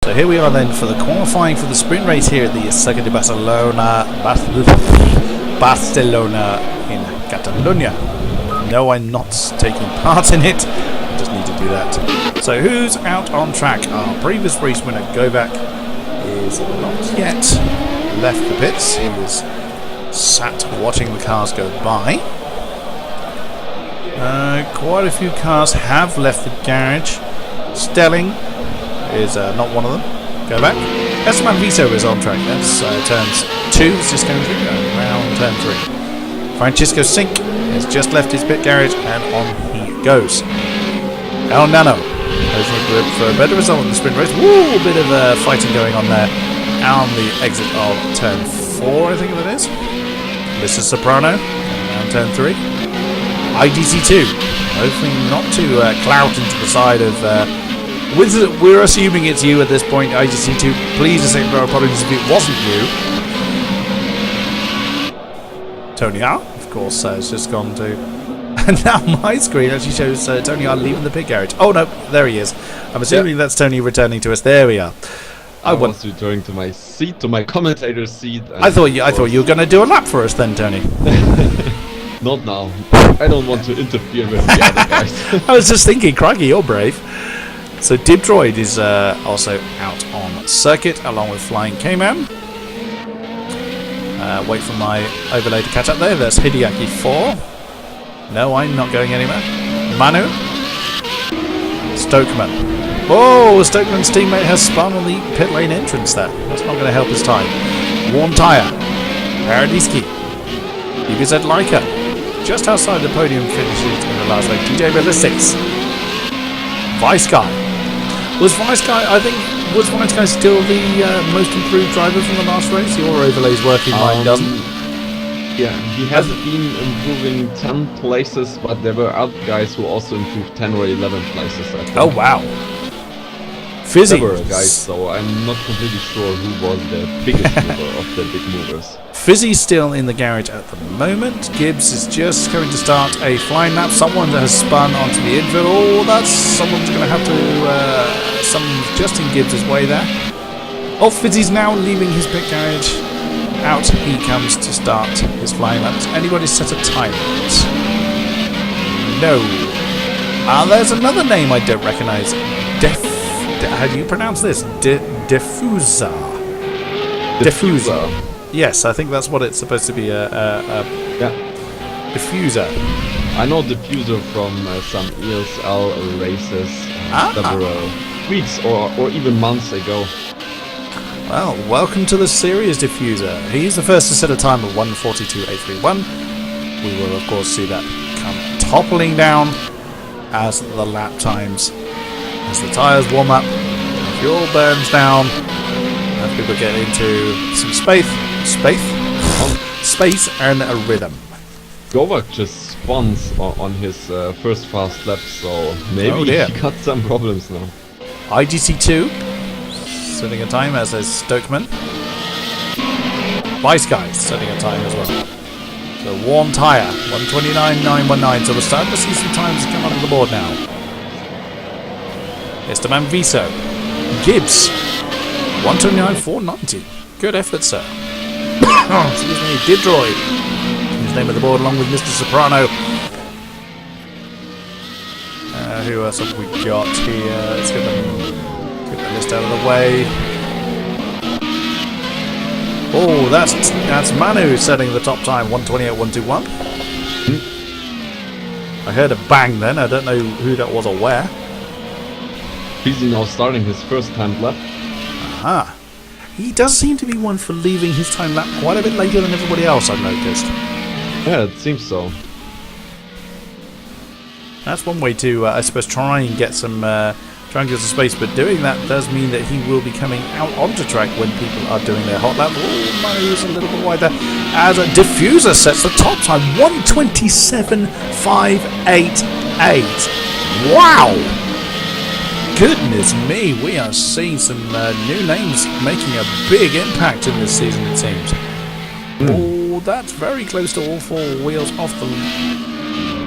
So here we are then for the qualifying for the sprint race here at the Circuit de Barcelona in Catalunya. No, I'm not taking part in it. I just need to do that. So who's out on track? Our previous race winner, Govak, is not yet left the pits. He was sat watching the cars go by. Quite a few cars have left the garage. Stelling is not one of them. Go back. Esteban Viso is on track. That's turns 2. It's just going through around turn 3. Francisco Sink has just left his pit garage and on he goes. El Nano goes for a better result in the sprint race. Woo! A bit of fighting going on there. On the exit of turn 4, I think that is. Mr. Soprano around turn 3. IDC2, hopefully not to clout into the side of. We're assuming it's you at this point, IDC2. Please accept our apologies if it wasn't you. Tony R, of course, has just gone to. And now my screen actually shows Tony R leaving the pit garage. Oh no, there he is. I'm assuming that's Tony returning to us. There we are. I was returning to my seat, to my commentator's seat. I thought you were going to do a lap for us then, Tony. Not now. I don't want to interfere with the other guys. I was just thinking, crikey, you're brave. So Dib Droid is also out on circuit along with Flying K-Man. Wait for my overlay to catch up there. That's Hideaki 4. No, I'm not going anywhere. Manu. Stokeman. Oh, Stokeman's teammate has spun on the pit lane entrance there. That's not going to help his time. Warm tyre. Paradiski. UBZ Leica. Just outside the podium finishes in the last race. DJ Ballistics. Vice Guy. Was Vice Guy still the most improved driver from the last race? Your overlay's working, mine doesn't. Yeah, he has been improving 10 places, but there were other guys who also improved 10 or 11 places, I think. Oh, wow. Fizzy. There were guys, so I'm not completely sure who was the biggest mover of the big movers. Fizzy's still in the garage at the moment. Gibbs is just going to start a flying lap. Someone has spun onto the infield. Oh, someone's going to have to. Someone's just in Gibbs' way there. Oh, Fizzy's now leaving his pit garage. Out he comes to start his flying lap. Does anybody set a time limit? No. There's another name I don't recognise. How do you pronounce this? Diffuser. Diffuser. Yes, I think that's what it's supposed to be. Yeah. Diffuser. I know Diffuser from some ESL races several weeks or even months ago. Well, welcome to the Series Diffuser. He's the first to set a time of 1:42.831. We will, of course, see that come toppling down as the lap times, as the tyres warm up, the fuel burns down, and people get into some space and a rhythm. Govak just spawns on his first fast lap, so maybe he got some problems now. IGC2 setting a time, as is Stokeman. Vice Guy setting a time as well. So warm tyre, 1:29.919. So we're starting to see some times come onto the board now. Esteban Viso. Gibbs, 1:29.490. Good effort, sir. Excuse me, Dib Droid. His name of the board along with Mr. Soprano. Who else have we got here? Let's get the list out of the way. Oh, that's Manu setting the top time, 1:28.121. I heard a bang then. I don't know who that was or where. He's now starting his first time lap. Aha. He does seem to be one for leaving his time lap quite a bit later than everybody else, I've noticed. Yeah, it seems so. That's one way to, I suppose, try and get some space, but doing that does mean that he will be coming out onto track when people are doing their hot lap. Oh, Manu's a little bit wider. As a Diffuser sets the top time, 1:27.588. Wow! Goodness me, we are seeing some new names making a big impact in this season, it seems. Oh, that's very close to all four wheels off the...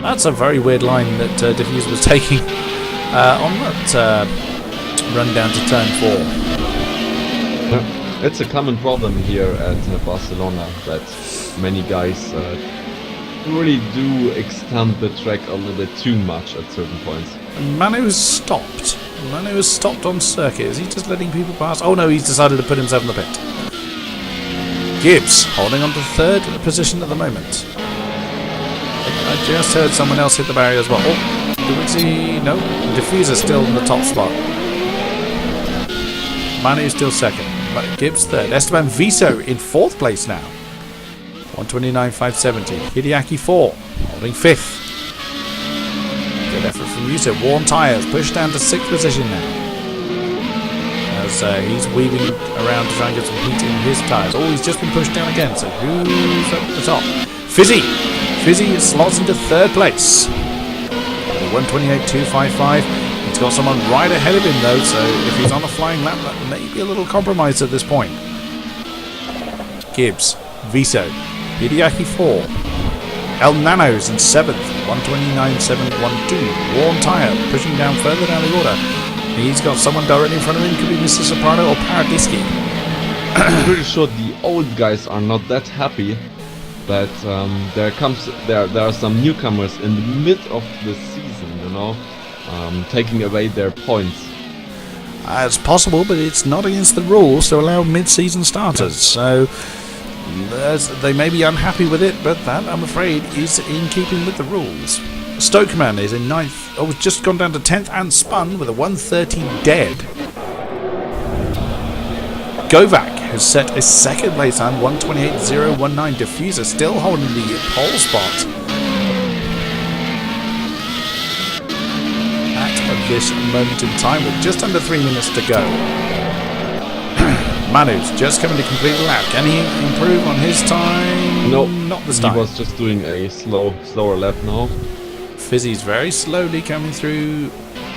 That's a very weird line that Diffuser was taking on that run down to turn 4. Yeah. It's a common problem here at Barcelona that many guys really do extend the track a little bit too much at certain points. And Manu's stopped. Manu has stopped on circuit. Is he just letting people pass? Oh no, he's decided to put himself in the pit. Gibbs holding on to third position at the moment. I just heard someone else hit the barrier as well. Oh, do we see? No, Diffuser still in the top spot. Manu still second, but Gibbs third. Esteban Viso in fourth place now. 129.570. Hideaki 4 holding fifth. Good effort from Yusa. Worn tyres pushed down to sixth position now. As he's weaving around to try and get some heat in his tyres. Oh, he's just been pushed down again. So who's up at the top? Fizzy. Fizzy slots into third place. 128.255. He's got someone right ahead of him though. So if he's on a flying lap, that may be a little compromised at this point. Gibbs, Viso, Hideaki 4. El Nano's in 7th, 129.712. Worn tyre, pushing down further down the order. He's got someone directly in front of him. Could be Mr. Soprano or Paradischi. I'm pretty sure the old guys are not that happy that there are some newcomers in the mid of the season, you know, taking away their points. It's possible, but it's not against the rules to allow mid-season starters. So they may be unhappy with it, but that, I'm afraid, is in keeping with the rules. Stokeman is in 9th. Oh, just gone down to 10th and spun with a 130 dead. Govak has set a second place time, 128.019. Diffuser still holding the pole spot. At this moment in time, with just under 3 minutes to go. Manu's just coming to complete the lap. Can he improve on his time? No, not this time. He was just doing a slower lap now. Fizzy's very slowly coming through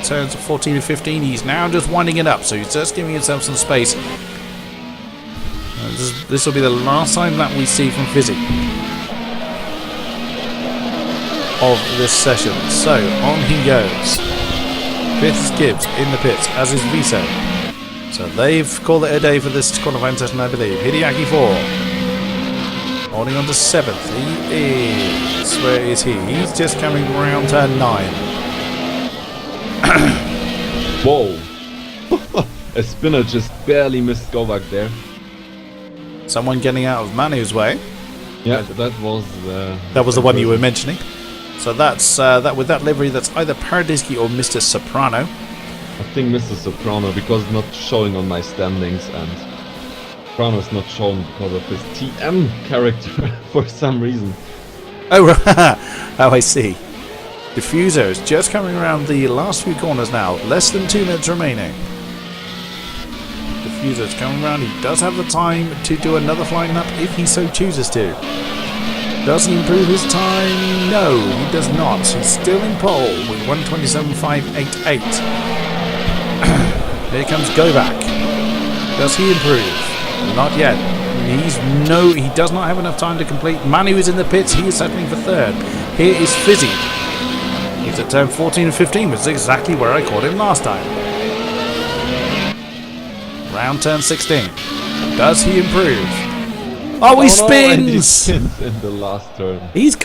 turns of 14 and 15. He's now just winding it up, so he's just giving himself some space. This will be the last time that we see from Fizzy of this session. So on he goes. Fifth Gibbs in the pits, as is Viso. So they've called it a day for this qualifying session, I believe. Hideaki 4. Holding on to 7th. He is... Where is he? He's just coming around turn 9. Whoa. A spinner just barely missed Govak there. Someone getting out of Manu's way. Yeah, that was the one you were mentioning. So that's that with that livery. That's either Paradischi or Mr. Soprano. I think Mr. Soprano, because it's not showing on my standings, and Soprano's not showing because of his TM character for some reason. Oh, right. Oh, I see. Diffuser is just coming around the last few corners now. Less than 2 minutes remaining. Diffuser's coming around. He does have the time to do another flying lap if he so chooses to. Does he improve his time? No, he does not. He's still in pole with 127.588. Here comes Govak. Does he improve? Not yet. He does not have enough time to complete. Manu is in the pits. He is settling for third. Here is Fizzy. He's at turn 14 and 15, which is exactly where I caught him last time. Round turn 16. Does he improve? Oh, he spins! No, in the last turn. He's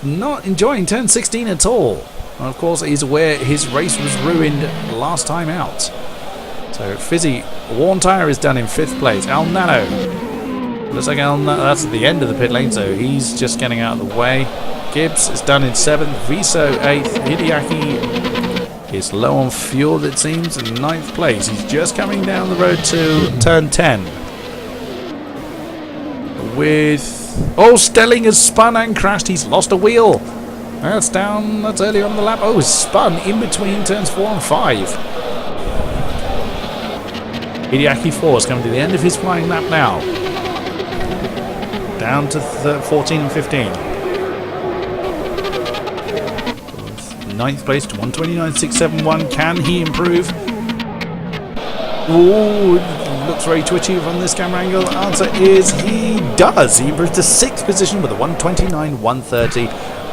not enjoying turn 16 at all. And of course, he's aware his race was ruined last time out. So Fizzy, worn tyre is done in 5th place. El Nano. Looks like that's at the end of the pit lane, so he's just getting out of the way. Gibbs is done in 7th. Viso 8th. Hideaki is low on fuel, it seems, in 9th place. He's just coming down the road to turn 10. Stelling has spun and crashed. He's lost a wheel. That's down. That's earlier on the lap. Oh, he's spun in between turns 4 and 5. Hideaki 4 is coming to the end of his flying lap now. Down to 14 and 15. 9th place to 129.671. Can he improve? Ooh, looks very twitchy from this camera angle. The answer is he does. He improves to 6th position with a 129.130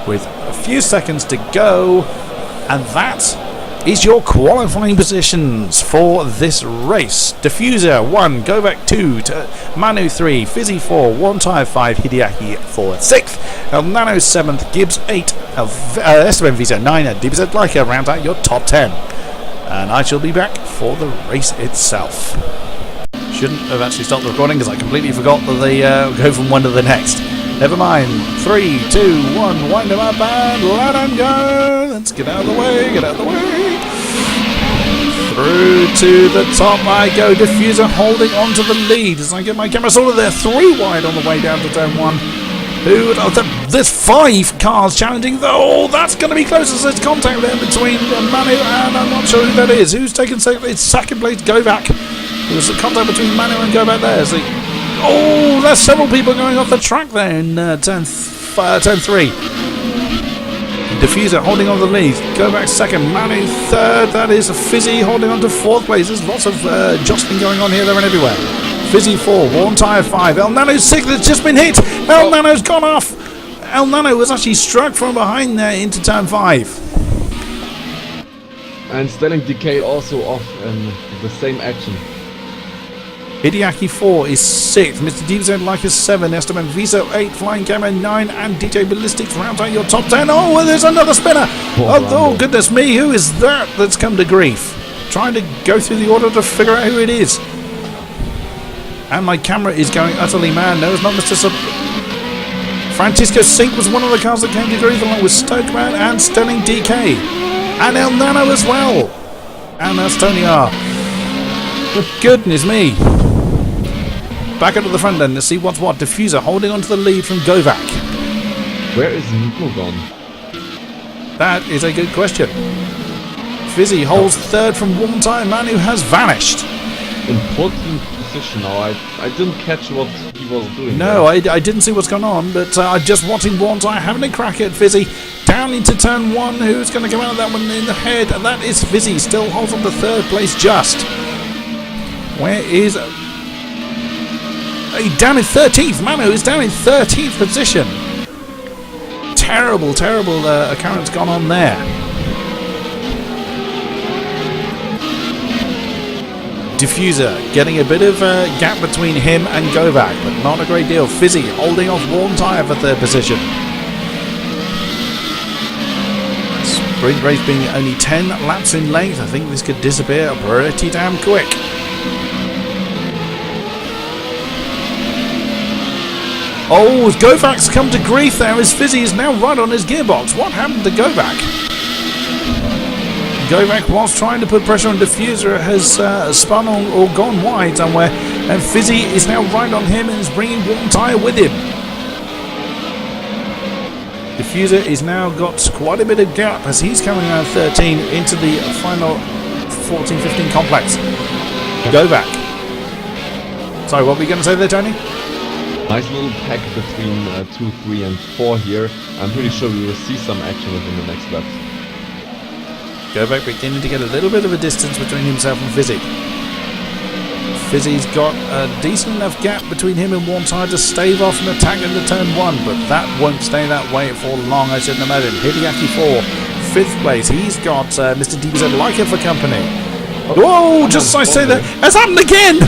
with a few seconds to go. And that is your qualifying positions for this race. Diffuser 1, Govak 2, Manu 3, Fizzy 4, One Tire 5, Hideaki 4 6th, El Nano 7th, Gibbs 8, Esteban Visa 9, and DBZ Leica round out your top 10. And I shall be back for the race itself. Shouldn't have actually stopped the recording because I completely forgot that they go from one to the next. Never mind. 3, 2, 1, wind them up and let them go. Let's get out of the way, get out of the way. Through to the top I go. Diffuser holding on to the lead as I get my camera sorted there. 3 wide on the way down to turn 1. There's 5 cars challenging. Oh, that's going to be close as there's contact there between Manu and I'm not sure who that is. Who's taken second? It's second place, Govak. There's a contact between Manu and Govak there. Oh, there's several people going off the track there in turn 3. Diffuser holding on the lead. Govak second, Manu third. That is Fizzy holding on to 4th place. There's lots of jostling going on here, there and everywhere. Fizzy 4, One Tire 5. El Nano 6th has just been hit. El Nano's gone off. El Nano was actually struck from behind there into turn 5. And Sterling Decay also off in the same action. Hideaki 4 is 6th, Mr. DBZ Like is 7, Esteban Viso 8, Flying Camera 9, and DJ Ballistics round out your top 10. Oh, well, there's another spinner! Oh, goodness me, who is that that's come to grief? Trying to go through the order to figure out who it is. And my camera is going utterly mad. No, it's not Mr. Francisco Sink was one of the cars that came to grief along with Stokeman and Sterling DK. And El Nano as well. And that's Tony R. Goodness me. Back up to the front then to see what's what. Diffuser holding on to the lead from Govak. Where is Nemo gone? That is a good question. Fizzy holds 3rd from One Tire. Manu has vanished. In 14th position now. I didn't catch what he was doing. No, I didn't see what's going on, but I'm just watching One Tire having a crack at Fizzy. Down into turn 1. Who's going to come out of that one in the head? And that is Fizzy. Still holds on to 3rd place just. Where is... down in 13th. Manu is down in 13th position. Terrible occurrence gone on there. Diffuser getting a bit of a gap between him and Govak, but not a great deal. Fizzy holding off One Tire for 3rd position. Sprint race being only 10 laps in length. I think this could disappear pretty damn quick. Oh, Govak's come to grief there as Fizzy is now right on his gearbox. What happened to Govak? Govak was trying to put pressure on Diffuser, has spun on or gone wide somewhere, and Fizzy is now right on him and is bringing One Tire with him. Diffuser is now got quite a bit of gap as he's coming around 13 into the final 14-15 complex. Govak. Sorry, what were you going to say there, Tony? Nice little pack between 2, 3 and 4 here. I'm pretty sure we will see some action within the next lap. Govak beginning to get a little bit of a distance between himself and Fizzy. Fizzy's got a decent enough gap between him and One Tire to stave off an attack into turn 1, but that won't stay that way for long, I shouldn't imagine. Hideaki 4, 5th place. He's got Mr. DBZ Leica for company. Whoa, just as I say that, it's happened again!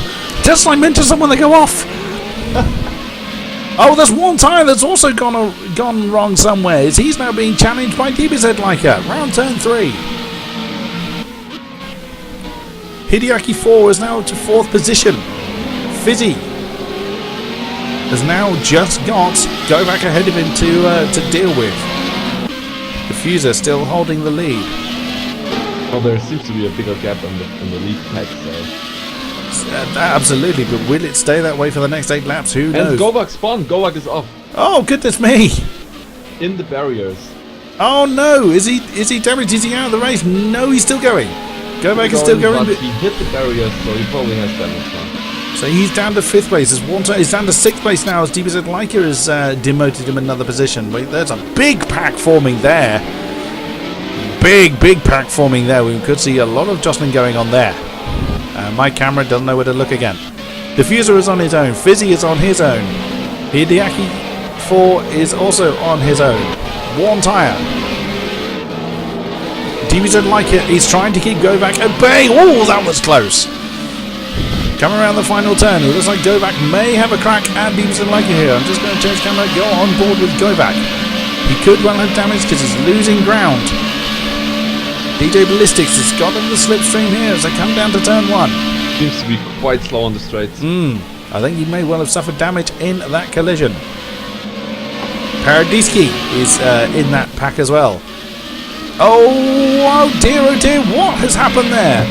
Just as I mentioned someone, they go off. Oh, there's One Tire that's also gone wrong somewhere. He's now being challenged by DBZ Leica. Round turn 3. Hideaki 4 is now to 4th position. Fizzy has now just got Govak ahead of him to deal with. Diffuser still holding the lead. Well, there seems to be a bigger gap in the lead pack, so... Absolutely, but will it stay that way for the next 8 laps? Who knows? And Govak spawned. Govak is off. Oh, goodness me! In the barriers. Oh no! Is he damaged? Is he out of the race? No, he's still going. Govak is still going. But he hit the barriers, so he probably has damage now. So he's down to 5th place. He's down to 6th place now as DBZ Leica has demoted him another position. Wait, there's a big pack forming there. Big pack forming there. We could see a lot of jostling going on there. My camera doesn't know where to look again. Diffuser is on his own. Fizzy is on his own. Hideaki 4 is also on his own. One Tire. DBZ like it. He's trying to keep Govak at bay. Oh, that was close. Coming around the final turn, it looks like Govak may have a crack at DBZ like it here. I'm just going to change camera, go on board with Govak. He could well have damage because he's losing ground. DJ Ballistics has got him the slipstream here as they come down to turn 1. Seems to be quite slow on the straights. I think he may well have suffered damage in that collision. Paradiski is in that pack as well. Oh dear, what has happened there?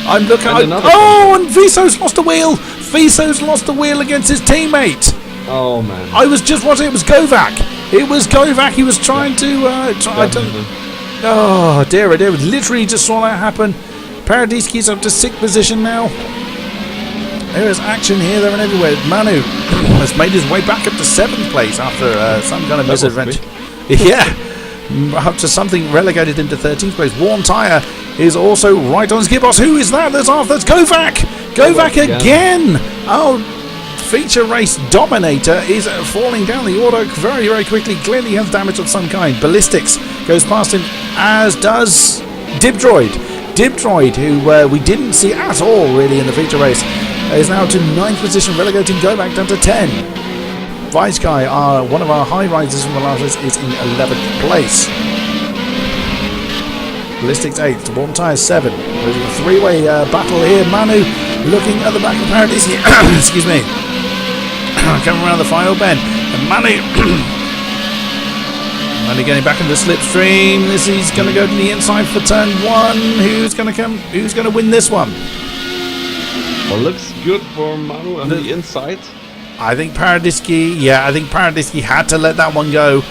I'm looking. And Viso's lost a wheel. Viso's lost a wheel against his teammate. Oh man! I was just watching. It was Govak. It was Govak. He was trying to. Oh dear, literally just saw that happen. Paradiski's up to 6th position now. There is action here, there, and everywhere. Manu has made his way back up to 7th place after some kind of misadventure. Yeah, up to something relegated into 13th place. Worn Tyre is also right on his gearbox. Who is that? That's Govak! Govak again! Oh, feature race dominator is falling down the order very, very quickly. Clearly has damage of some kind. Ballistics goes past him, as does Dibdroid. Dibdroid, who we didn't see at all really in the feature race, is now to 9th position, relegating Govak down to 10. Vice Guy, one of our high risers from the last race, is in 11th place. Ballistics 8th, Worn Tyre 7. There's a 3-way battle here. Manu looking at the back of Paradise. Excuse me. Coming around the final bend. And Manu getting back in the slipstream. He's going to go to the inside for turn 1. Who's going to win this one? Well, looks good for Manu on the inside. I think Paradiski had to let that one go.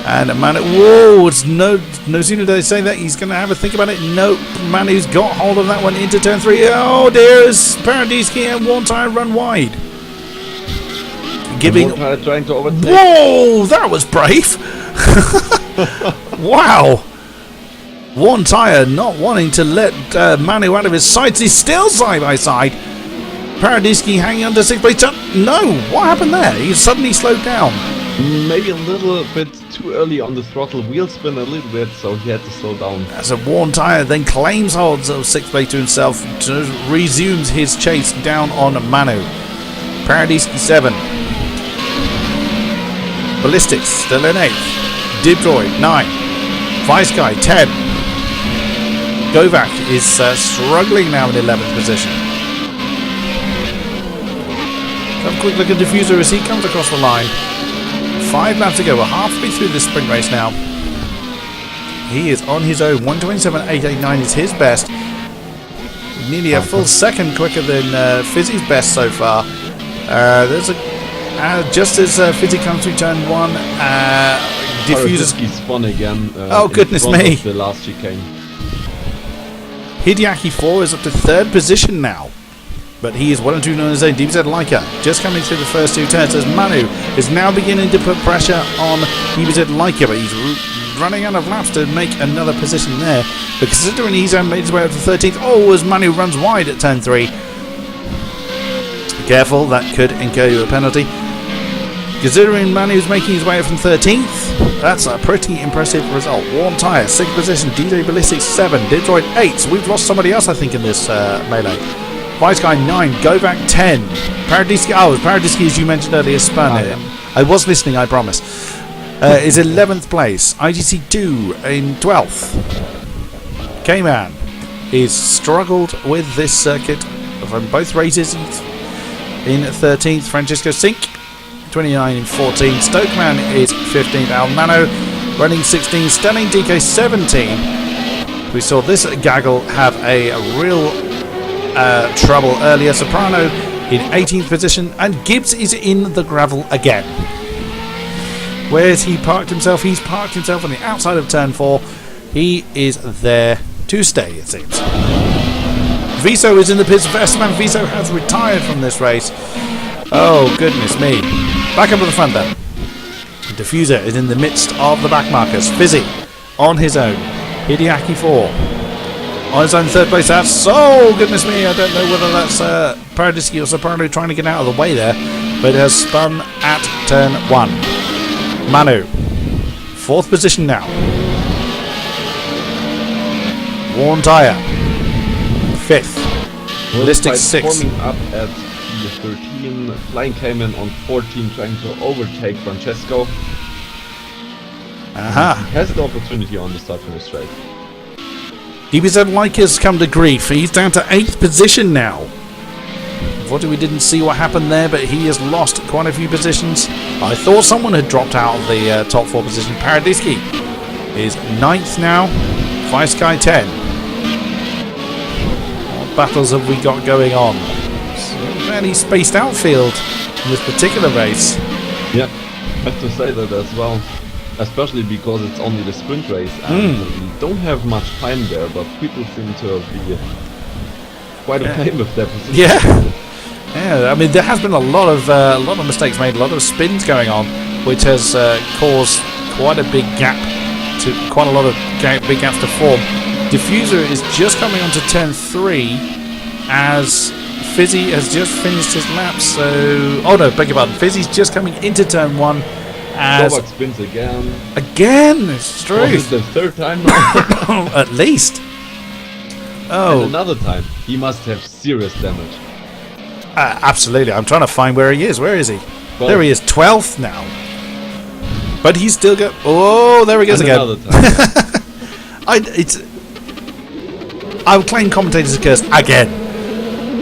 And Manu, whoa, it's no sooner did I say that, he's going to have a think about it. Nope, Manu's got hold of that one into turn 3. Oh dear, Paradiski and Worn Tyre run wide. Giving. Trying to overtake. Whoa, that was brave. Wow. Worn Tyre not wanting to let Manu out of his sights. He's still side by side. Paradiski hanging under 6th place. No, what happened there? He suddenly slowed down. Maybe a little bit too early on the throttle. Wheel spin a little bit, so he had to slow down. As a Worn Tyre then claims holds of 6th place to himself, resumes his chase down on Manu. Paradiski 7. Ballistics still in 8th. Dibdroid 9. Vice Guy 10. Govak is struggling now in 11th position. Have a quick look at Diffuser as he comes across the line. 5 laps to go. We're halfway through this sprint race now. He is on his own. 1:27.889 is his best. Nearly a full second quicker than Fizzy's best so far. There's a just as Fizzy comes through turn 1, Diffuser spun again. Oh goodness me! The last chicane. Hideaki 4 is up to 3rd position now. But he is well and truly on his own. DBZ Leica just coming through the first 2 turns as Manu is now beginning to put pressure on DBZ Leica, but he's running out of laps to make another position there. But considering he's made his way up to 13th, as Manu runs wide at turn 3. Careful, that could incur you a penalty. Considering Manu's making his way up from 13th, that's a pretty impressive result. Worn Tyre, 6th position, DJ Ballistics 7, Dibdroid 8. So we've lost somebody else, I think, in this melee. Vice Guy 9, Govak 10. Paradiski, Paradiski, as you mentioned earlier, spun it. I was listening, I promise. Is 11th place. IGC 2 in 12th. K-Man is struggled with this circuit from both races. In 13th, Francisco Sink, 29 in 14th. Stokeman is 15th. Almano running 16th. Stelling DK 17. We saw this gaggle have a real trouble earlier. Soprano in 18th position, and Gibbs is in the gravel again. Where's he parked himself? He's parked himself on the outside of turn 4. He is there to stay, it seems. Viso is in the pits. Vestman Viso has retired from this race. Oh goodness me. Back up to the front then. Diffuser is in the midst of the back markers. Fizzy on his own. Hideaki 4 on his own 3rd place. That's goodness me. I don't know whether that's Paradiski or Soprano trying to get out of the way there, but it has spun at turn 1. Manu 4th position now. Worn tyre. 5th. Ballistics 6th. Forming up at P13. Flying came in on 14, trying to overtake Francesco. Aha. He has the opportunity on the start finish straight. DBZ Likers come to grief. He's down to 8th position now. Unfortunately, we didn't see what happened there, but he has lost quite a few positions. I thought someone had dropped out of the top 4 position. Paradiski is 9th now. Vice Sky 10. What battles have we got going on? It's a fairly spaced out field in this particular race. Yeah, I have to say that as well. Especially because it's only the sprint race and we don't have much time there, but people seem to be quite okay with their position. Yeah, I mean there has been a lot of mistakes made, a lot of spins going on, which has caused quite a big gap to quite a lot of big gaps to form. Diffuser is just coming onto turn 3 as Fizzy has just finished his lap. So, oh no, beg your pardon. Fizzy's just coming into turn 1. As Novak spins again. Again, it's true. It's the 3rd time now. At least. Oh, And another time. He must have serious damage. absolutely. I'm trying to find where he is. Where is he? Well, There he is, 12th now. But he's still got. Oh, there he goes and again. another time. I'll claim commentators a curse again.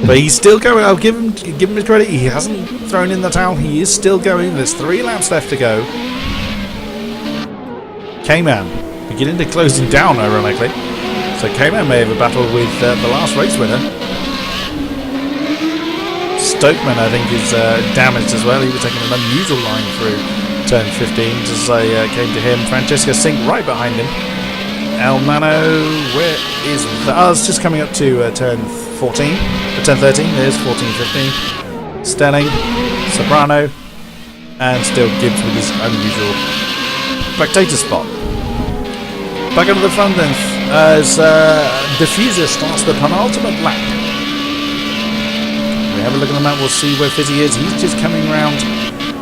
But he's still going. I'll give him his credit. He hasn't thrown in the towel. He is still going. There's 3 laps left to go. K-Man beginning to close him down, ironically. So K-Man may have a battle with the last race winner. Stokeman, I think, is damaged as well. He was taking an unusual line through turn 15 as I came to him. Francesco Sink right behind him. El Nano, where is that? Oh, it's just coming up to turn 14. Turn 13, there's 14, 15. Stelling, Soprano, and still Gibbs with his unusual spectator spot. Back up to the front then, as Diffuser starts the penultimate lap. We have a look at the map, we'll see where Fizzy is. He's just coming around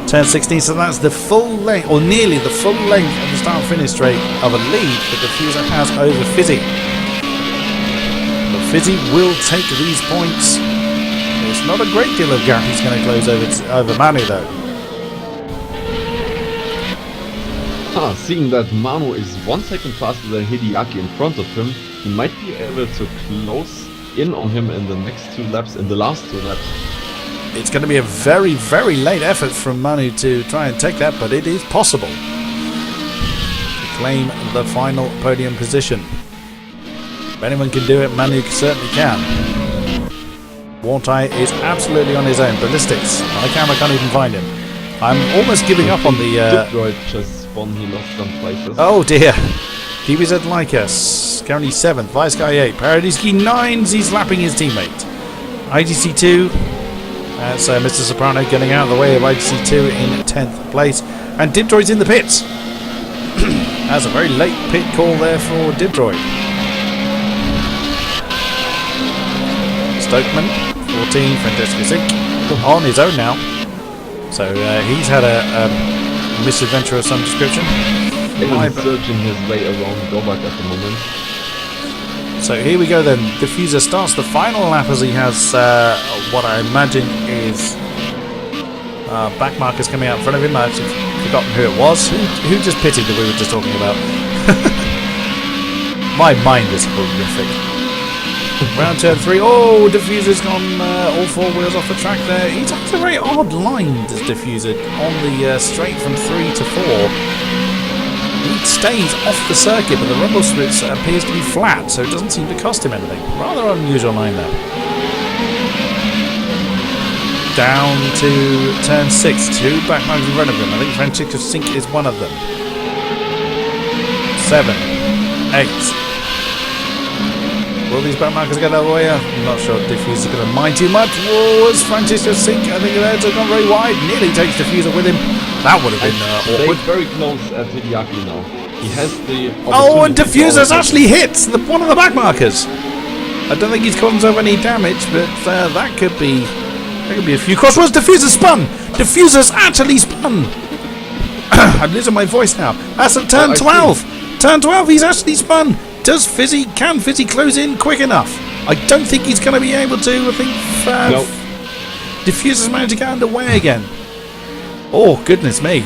turn 16, so that's the full length, or nearly the full length of the start finish straight of a lead that Diffuser has over Fizzy. Fizzy will take these points. It's not a great deal of gap he's going to close over Manu though. Seeing that Manu is 1 second faster than Hideaki in front of him, he might be able to close in on him in the next 2 laps, in the last 2 laps. It's going to be a very, very late effort from Manu to try and take that, but it is possible to claim the final podium position. If anyone can do it, Manu certainly can. Wartai is absolutely on his own. Ballistics. My camera can't even find him. I'm almost giving up on the... Droid just spawned, he lost some places. Oh dear. DBZ like us. Currently 7th. Vice Guy 8. Paradiski 9s. He's lapping his teammate. IGC 2. That's Mr. Soprano getting out of the way of IGC 2 in 10th place. And Dibdroid's in the pits. That's a very late pit call there for Dibdroid. Stokeman, 14, Francesco Sink, on his own now. So he's had a misadventure of some description. He's searching his way around Govak at the moment. So here we go then. Diffuser starts the final lap as he has what I imagine is back markers coming out in front of him. I've actually forgotten who it was. Who just pitted that we were just talking about? My mind is horrific. Round turn 3. Oh, Diffuser's gone all 4 wheels off the track there. He's on a very odd line, does Diffuser, on the straight from 3 to 4. He stays off the circuit, but the rumble strips appears to be flat, so it doesn't seem to cost him anything. Rather unusual line there. Down to turn 6. 2 back markers in front of him. I think Francesco Sink is one of them. 7, 8. Will these back markers get out of the way? I'm not sure Diffuser's going to mind too much. Whoa, as Francesco Sink, I think that's gone very wide. Nearly takes Diffuser with him. That would have been awkward. They're very close at Hideaki now. He has the Oh, and Diffuser's actually hit one of the back markers. I don't think he's caused himself any damage, but that could be a few crossroads. Diffuser spun. Diffuser's actually spun. I'm losing my voice now. That's at turn 12. Turn 12, he's actually spun. Can Fizzy close in quick enough? I don't think he's going to be able to. I think Nope. Diffuser's managed to get underway again. Oh, goodness me.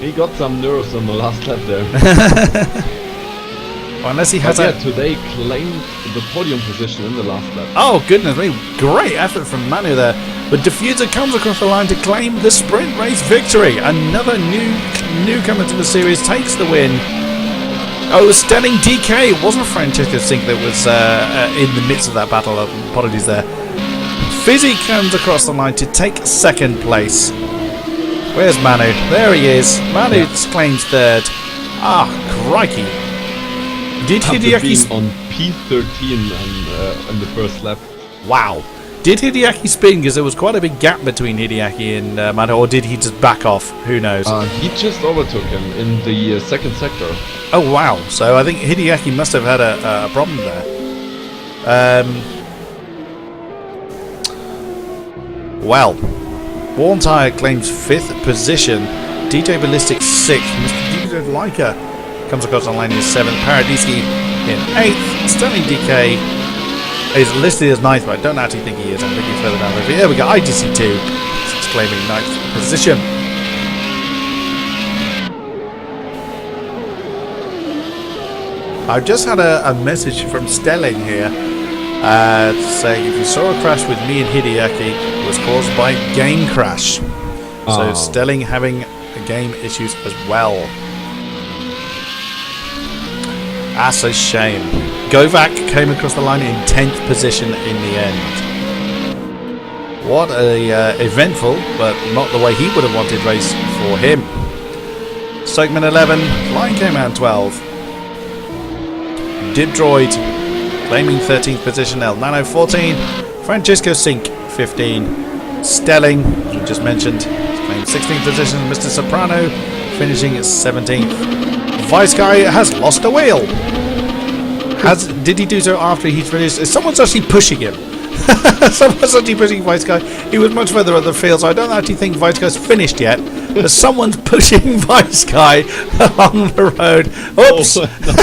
He got some nerves on the last lap there. Well, unless he has today claimed the podium position in the last lap. Oh, goodness me. Great effort from Manu there. But Diffuser comes across the line to claim the sprint race victory. Another newcomer to the series takes the win. Oh, Stelling DK. It wasn't Francesco Sink that was in the midst of that battle. Apologies there. Fizzy comes across the line to take second place. Where's Manu? There he is. Manu claims third. Ah, crikey. Did Hideaki on P13 in the first lap? Wow. Did Hideaki spin? Because there was quite a big gap between Hideaki and Manu, or did he just back off? Who knows? He just overtook him in the second sector. Oh, wow. So I think Hideaki must have had a problem there. Well, Worn Tire claims 5th position. DJ Ballistic 6th. Mr. DJ Leica comes across the line in 7th. Paradisi in 8th. Sterling DK is listed as 9th, but I don't actually think he is. I think he's further down the road. There we go. IGC2 is claiming 9th position. I've just had a message from Stelling here saying if you saw a crash with me and Hideaki, it was caused by game crash. So Stelling having game issues as well. That's a shame. Govak came across the line in 10th position in the end. What a eventful, but not the way he would have wanted race for him. Segment 11, Lion came out 12. Dibdroid claiming 13th position. El Nano 14. Francesco Sink 15. Stelling, as we just mentioned, claimed 16th position. Mr. Soprano finishing at 17th. Vice Guy has lost a wheel. Did he do so after he's finished? Someone's actually pushing him. Someone's actually pushing Vice Guy. He was much further up the field, so I don't actually think Vice Guy's finished yet. But someone's pushing Vice Guy along the road. Oops! Oh, no.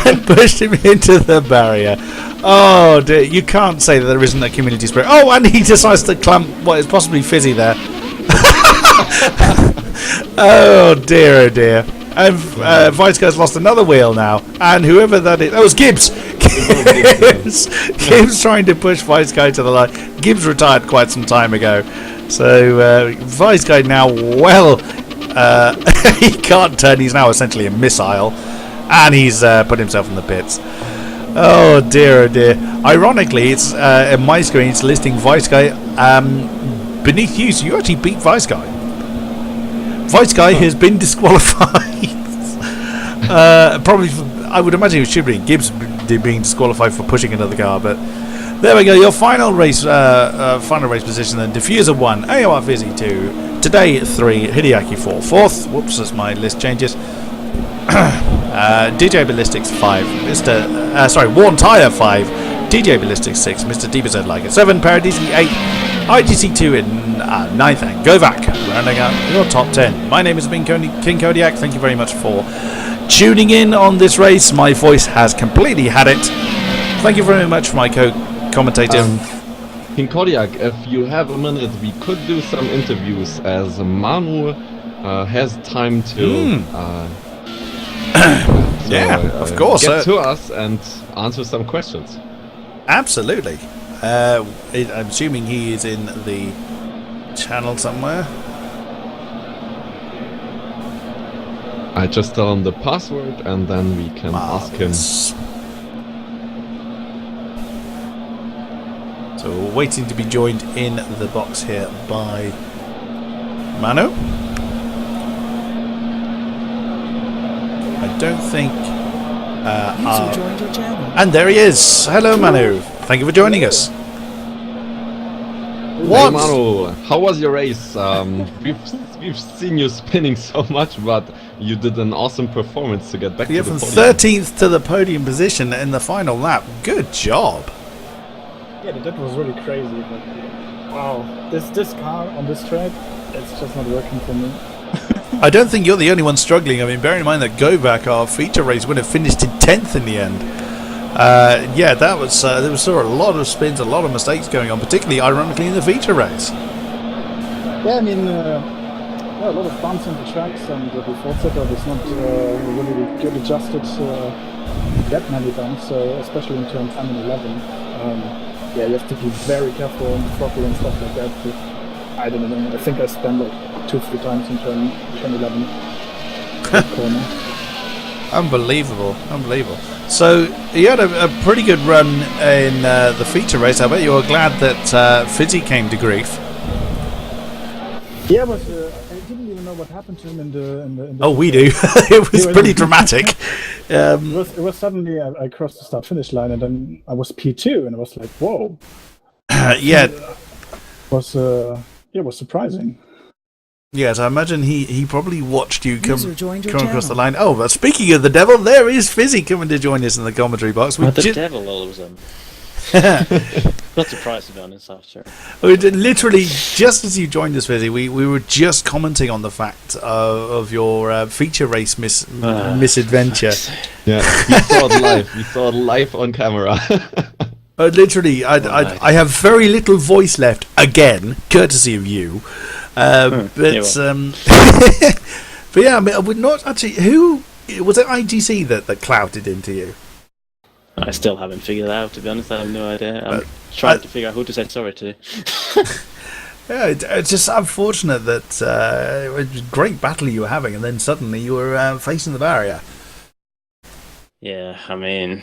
And pushed him into the barrier. Oh dear, you can't say that there isn't a community spirit. Oh, and he decides to clamp what is possibly Fizzy there. Oh dear, oh dear. And Vice Guy's lost another wheel now. And whoever that is... Oh, it's Gibbs! Gibbs trying to push Vice Guy to the line. Gibbs retired quite some time ago. So, Vice Guy now, well... he can't turn. He's now essentially a missile. And he's put himself in the pits. Oh dear, oh dear. Ironically, it's in my screen, it's listing Vice Guy beneath you, so you actually beat Vice Guy. Vice Guy has been disqualified. Probably, I would imagine it should be Gibbs being disqualified for pushing another car, but there we go. Your final race position then. Diffuser 1, AOR Fizzy 2, Today 3, Hideaki 4, 4th. Whoops, as my list changes. DJ Ballistics 5, Worn Tire 5, DJ Ballistics 6, Mr. DBZ Liger 7, Paradisi 8, IGC 2 in 9th, and Govak rounding out your top 10. My name has been King Kodiak. Thank you very much for tuning in on this race. My voice has completely had it. Thank you very much for my co-commentator. King Kodiak, if you have a minute, we could do some interviews as Manu has time to of course. Get to us and answer some questions. Absolutely. I'm assuming he is in the channel somewhere. I just tell him the password and then we can ask him. So we're waiting to be joined in the box here by Manu. I don't think... User joined your channel. And there he is. Hello, Manu. Thank you for joining us. What? Hey, Manu, how was your race? We've seen you spinning so much, but you did an awesome performance to get back to the from podium. 13th to the podium position in the final lap. Good job. Yeah, that was really crazy. But wow, this car on this track, it's just not working for me. I don't think you're the only one struggling. I mean, bearing in mind that Govak, our feature race winner, finished in 10th in the end. Yeah, that was there was sort of a lot of spins, a lot of mistakes going on, particularly ironically in the feature race. Yeah, I mean, a lot of bumps on the tracks, and the default setup is not really good adjusted that many bumps, especially in turn 10 and 11. Yeah, you have to be very careful on the throttle and stuff like that. But I don't know. I think I spent like 2-3 times in turn 11 corner. Unbelievable. So you had a pretty good run in the feature race. I bet you were glad that Fizzy came to grief. Yeah, but I didn't even know what happened to him in the Oh, we do. It was pretty dramatic. It was suddenly I crossed the start-finish line, and then I was P2, and I was like, whoa. Yeah. It was surprising. Yes, I imagine he probably watched you come across the channel. line. Oh, but speaking of the devil, there is Fizzy coming to join us in the commentary box. The devil all of a sudden. Not surprised, to be honest, after. We did, literally, just as you joined us, Fizzy, we were just commenting on the fact of your feature race misadventure. Yeah, we saw it live on camera. Literally, I have very little voice left, again, courtesy of you. But yeah, I mean, I would not actually. Who was it? IGC that clouted into you? I still haven't figured it out, to be honest. I have no idea. I'm trying to figure out who to say sorry to. Yeah, it's just unfortunate that it was a great battle you were having, and then suddenly you were facing the barrier. Yeah, I mean,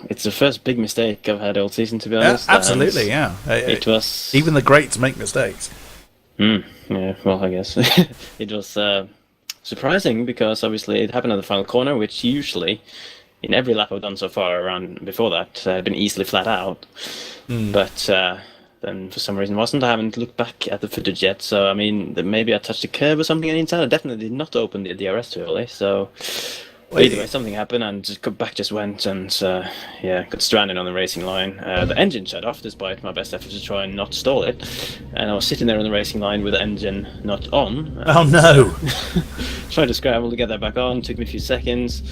it's the first big mistake I've had all season, to be honest. Absolutely, yeah. It was even the greats make mistakes. Yeah, well, I guess it was surprising because obviously it happened at the final corner, which usually in every lap I've done so far around before that had been easily flat out. But then for some reason wasn't. I haven't looked back at the footage yet, so I mean maybe I touched a curve or something on the inside. I definitely did not open the DRS too early, so either way something happened and just went and got stranded on the racing line. The engine shut off despite my best efforts to try and not stall it, and I was sitting there on the racing line with the engine not on. Oh no! Tried to scramble to get that back on, took me a few seconds.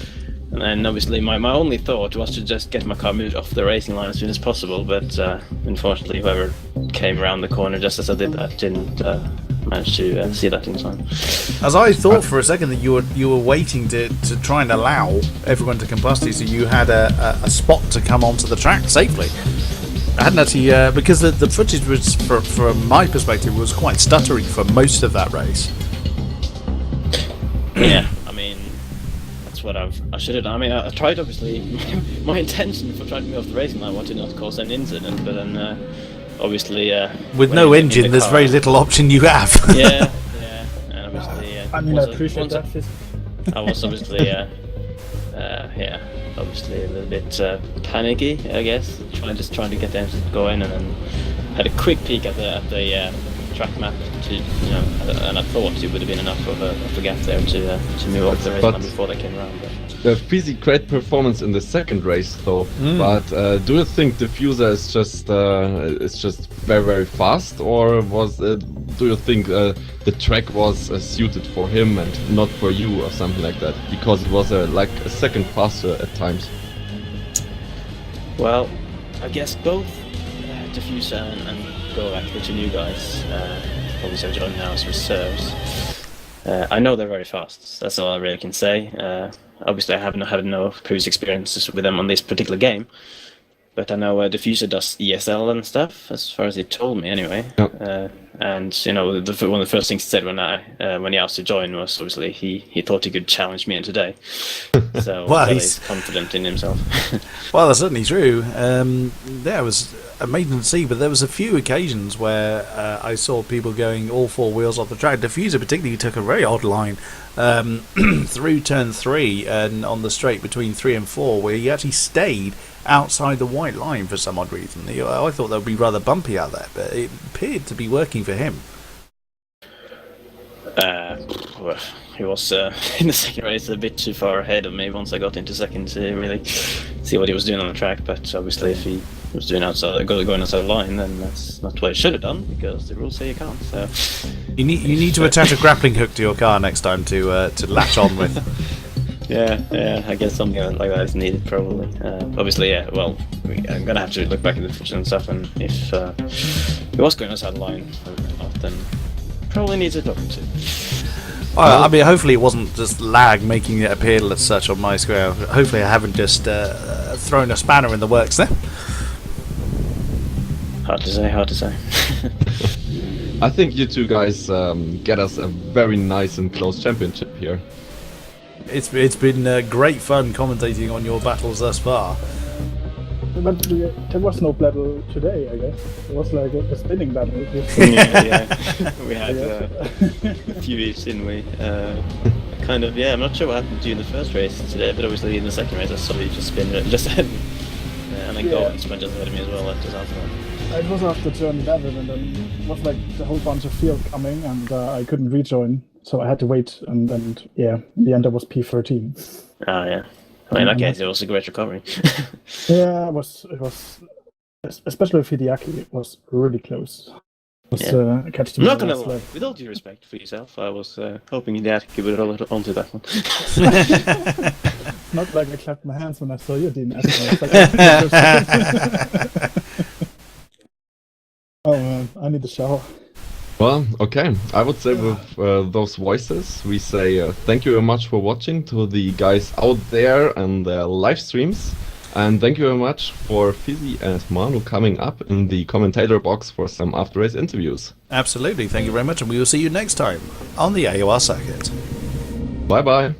And then obviously my only thought was to just get my car moved off the racing line as soon as possible, but unfortunately whoever came around the corner just as I did that didn't manage to see that in time. As I thought for a second that you were waiting to try and allow everyone to come past you, so you had a spot to come onto the track safely. I hadn't actually because the footage was from my perspective was quite stuttery for most of that race. Yeah. What I should have done. I mean, I tried, obviously. My intention for trying to move off the racing line was to not cause an incident, but then obviously with no engine there's very little option you have. yeah, and obviously I mean, I appreciate that. I was obviously obviously a little bit panicky, I guess, trying to get the engine going, and then had a quick peek at the track map and I thought it would have been enough of a gap there to move off the race line before they came around. The Fizzy great performance in the second race though, but do you think Diffuser is just very very fast, or do you think the track was suited for him and not for you or something like that, because it was like a second faster at times? Well, I guess both Diffuser and Govak, the two new guys, obviously joined now as reserves. I know they're very fast. That's all I really can say. Obviously, I haven't had no previous experiences with them on this particular game, but I know Diffuser does ESL and stuff, as far as he told me anyway. Yep. And one of the first things he said when he asked to join was obviously he thought he could challenge me in today. So well, he's confident in himself. Well, that's certainly true. It was amazing to see, but there was a few occasions where I saw people going all four wheels off the track. Diffuser particularly took a very odd line through turn 3 and on the straight between 3 and 4, where he actually stayed outside the white line for some odd reason. I thought that would be rather bumpy out there, but it appeared to be working for him. Well, he was in the second race a bit too far ahead of me once I got into second to really see what he was doing on the track, but obviously if he was doing going outside the line, then that's not what it should have done because the rules say you can't. So You need to attach a grappling hook to your car next time to latch on with. yeah, I guess something like that is needed probably. Obviously, yeah. Well, I'm gonna have to look back at the footage and stuff, and if it was going outside the line or not, then probably needs a look to. Well, I mean, hopefully it wasn't just lag making it appear as such on my screen. Hopefully I haven't just thrown a spanner in the works there. Hard to say. Hard to say. I think you two guys get us a very nice and close championship here. It's been great fun commentating on your battles thus far. But there was no battle today, I guess. It was like a spinning battle. yeah. We had a few each, didn't we? Kind of, yeah. I'm not sure what happened to you in the first race today, but obviously in the second race I saw you just spin just ahead of me. And then go and spin just ahead of me as well, just after that. It was after turn 11, and then it was like a whole bunch of field coming, and I couldn't rejoin, so I had to wait, and yeah, in the end I was P13. Oh, yeah. Well, in that case, it was a great recovery. Yeah, it was, especially with Hideaki, it was really close. It was catch to I'm me not gonna last lie, lap. with all due respect for yourself, I was hoping that you would hold onto that one. Not like I clapped my hands when I saw you, Dean. Oh man, I need a shower. Well, okay. I would say with those voices, we say thank you very much for watching to the guys out there and their live streams. And thank you very much for Fizzy and Manu coming up in the commentator box for some after-race interviews. Absolutely, thank you very much, and we will see you next time on the AOR circuit. Bye-bye.